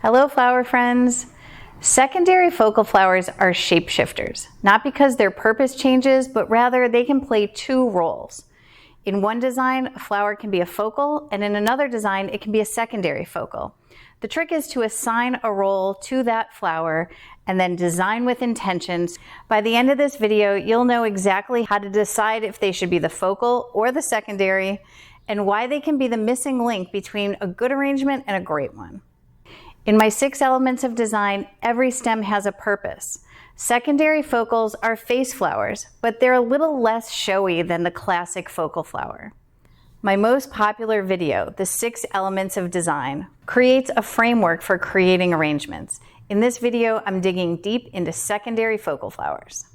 Hello, flower friends. Secondary focal flowers are shapeshifters, not because their purpose changes, but rather they can play two roles. In one design, a flower can be a focal, and in another design, it can be a secondary focal. The trick is to assign a role to that flower and then design with intentions. By the end of this video, you'll know exactly how to decide if they should be the focal or the secondary, and why they can be the missing link between a good arrangement and a great one. In my 6 elements of design, every stem has a purpose. Secondary focals are face flowers, but they're a little less showy than the classic focal flower. My most popular video, the 6 elements of design, creates a framework for creating arrangements. In this video, I'm digging deep into secondary focal flowers.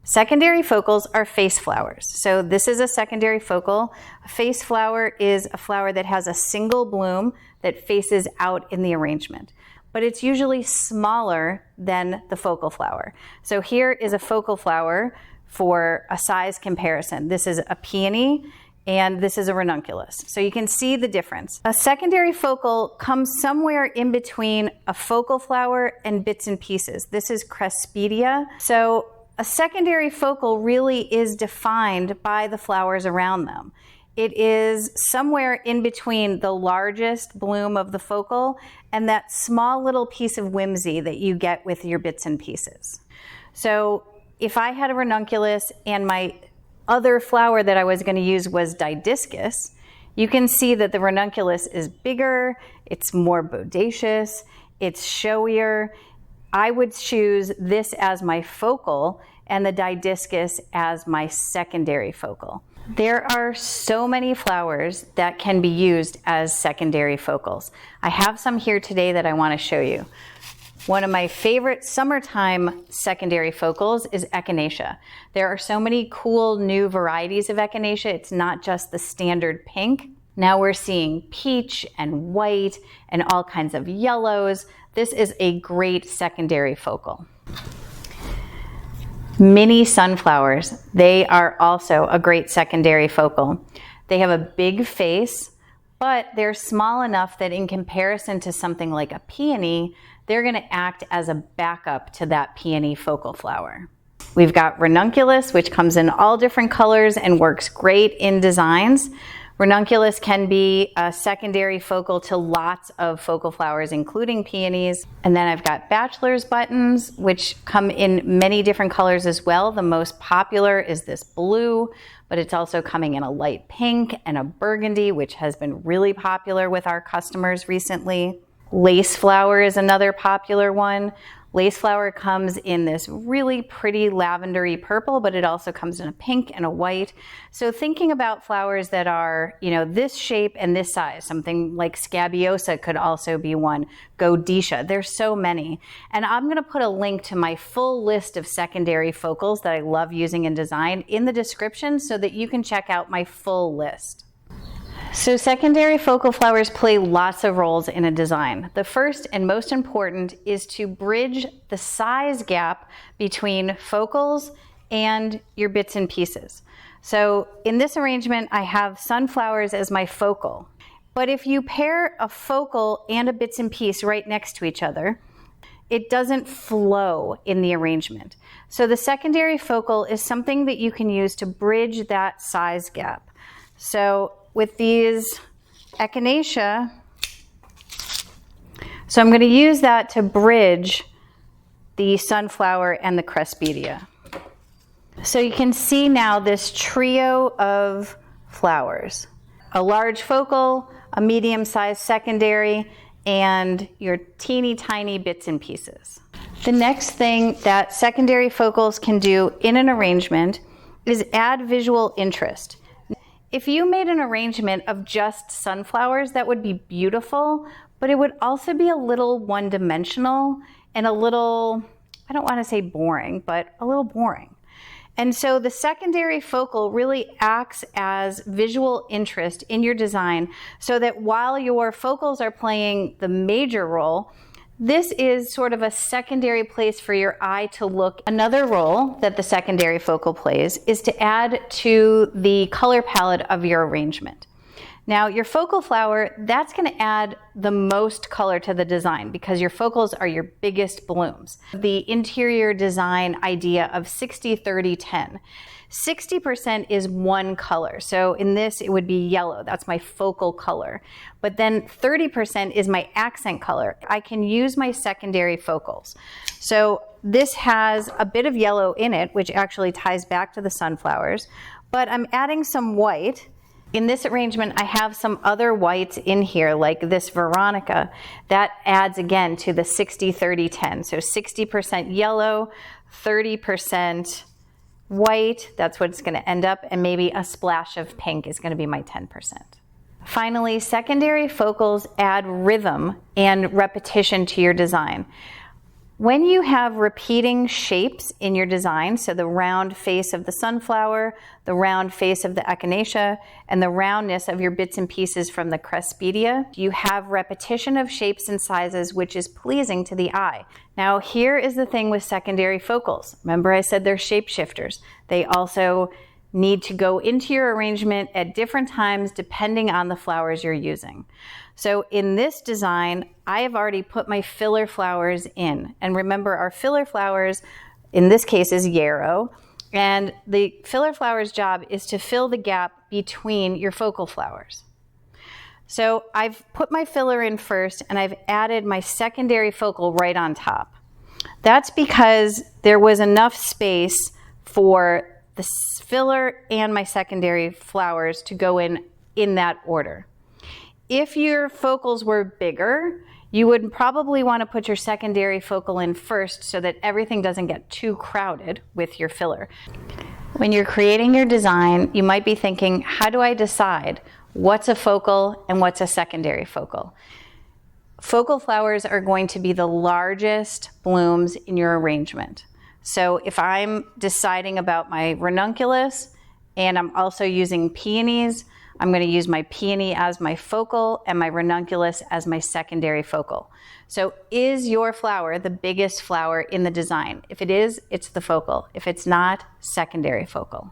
Secondary focals are face flowers. So this is a secondary focal. A face flower is a flower that has a single bloom that faces out in the arrangement, but it's usually smaller than the focal flower. So here is a focal flower for a size comparison. This is a peony and this is a ranunculus. So you can see the difference. A secondary focal comes somewhere in between a focal flower and bits and pieces. This is Craspedia. So a secondary focal really is defined by the flowers around them. It is somewhere in between the largest bloom of the focal and that small little piece of whimsy that you get with your bits and pieces. So if I had a ranunculus and my other flower that I was going to use was didiscus, you can see that the ranunculus is bigger, it's more bodacious, it's showier. I would choose this as my focal and the didiscus as my secondary focal. There are so many flowers that can be used as secondary focals. I have some here today that I want to show you. One of my favorite summertime secondary focals is Echinacea. There are so many cool new varieties of Echinacea. It's not just the standard pink. Now we're seeing peach and white and all kinds of yellows. This is a great secondary focal. Mini sunflowers, they are also a great secondary focal. They have a big face, but they're small enough that in comparison to something like a peony, they're going to act as a backup to that peony focal flower. We've got ranunculus, which comes in all different colors and works great in designs. Ranunculus can be a secondary focal to lots of focal flowers, including peonies. And then I've got Bachelor's buttons, which come in many different colors as well. The most popular is this blue, but it's also coming in a light pink and a burgundy, which has been really popular with our customers recently. Lace flower is another popular one. Lace flower comes in this really pretty lavendery purple, but it also comes in a pink and a white. So thinking about flowers that are, this shape and this size, something like Scabiosa could also be one. Godetia, there's so many. And I'm going to put a link to my full list of secondary focals that I love using in design in the description so that you can check out my full list. So secondary focal flowers play lots of roles in a design. The first and most important is to bridge the size gap between focals and your bits and pieces. So in this arrangement, I have sunflowers as my focal. But if you pair a focal and a bits and piece right next to each other, it doesn't flow in the arrangement. So the secondary focal is something that you can use to bridge that size gap. So with these Echinacea, so I'm going to use that to bridge the sunflower and the Craspedia. So you can see now this trio of flowers. A large focal, a medium-sized secondary, and your teeny tiny bits and pieces. The next thing that secondary focals can do in an arrangement is add visual interest. If you made an arrangement of just sunflowers, that would be beautiful, but it would also be a little one-dimensional and a little, I don't want to say boring, but a little boring. And so the secondary focal really acts as visual interest in your design so that while your focals are playing the major role, this is sort of a secondary place for your eye to look. Another role that the secondary focal plays is to add to the color palette of your arrangement. Now your focal flower, that's going to add the most color to the design because your focals are your biggest blooms. The interior design idea of 60-30-10. 60% is one color. So in this, it would be yellow. That's my focal color. But then 30% is my accent color. I can use my secondary focals. So this has a bit of yellow in it, which actually ties back to the sunflowers, but I'm adding some white. In this arrangement, I have some other whites in here, like this Veronica. That adds again to the 60-30-10. So 60% yellow, 30% white, that's what it's going to end up, and maybe a splash of pink is going to be my 10%. Finally, secondary focals add rhythm and repetition to your design. When you have repeating shapes in your design, so the round face of the sunflower, the round face of the Echinacea, and the roundness of your bits and pieces from the Craspedia, you have repetition of shapes and sizes, which is pleasing to the eye. Now, here is the thing with secondary focals. Remember I said they're shapeshifters. They also need to go into your arrangement at different times depending on the flowers you're using. So in this design, I have already put my filler flowers in. And remember, our filler flowers, in this case, is yarrow. And the filler flower's job is to fill the gap between your focal flowers. So I've put my filler in first, and I've added my secondary focal right on top. That's because there was enough space for the filler and my secondary flowers to go in that order. If your focals were bigger, you would probably want to put your secondary focal in first so that everything doesn't get too crowded with your filler. When you're creating your design, you might be thinking, how do I decide what's a focal and what's a secondary focal? Focal flowers are going to be the largest blooms in your arrangement. So if I'm deciding about my ranunculus and I'm also using peonies, I'm going to use my peony as my focal and my ranunculus as my secondary focal. So is your flower the biggest flower in the design? If it is, it's the focal. If it's not, secondary focal.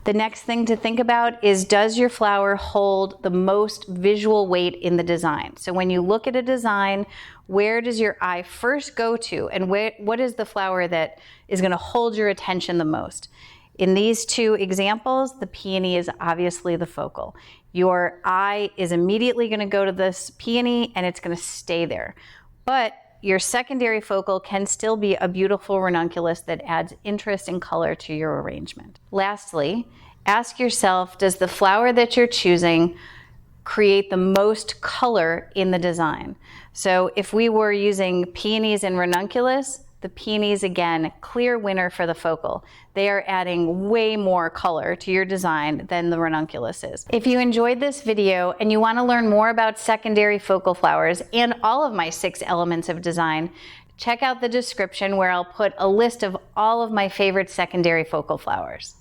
The next thing to think about is, does your flower hold the most visual weight in the design? So when you look at a design, where does your eye first go to, and what is the flower that is going to hold your attention the most? In these two examples, the peony is obviously the focal. Your eye is immediately going to go to this peony and it's going to stay there. But your secondary focal can still be a beautiful ranunculus that adds interest and color to your arrangement. Lastly, ask yourself, does the flower that you're choosing create the most color in the design? So if we were using peonies and ranunculus, the peonies, again, clear winner for the focal. They are adding way more color to your design than the ranunculus is. If you enjoyed this video and you want to learn more about secondary focal flowers and all of my 6 elements of design, check out the description where I'll put a list of all of my favorite secondary focal flowers.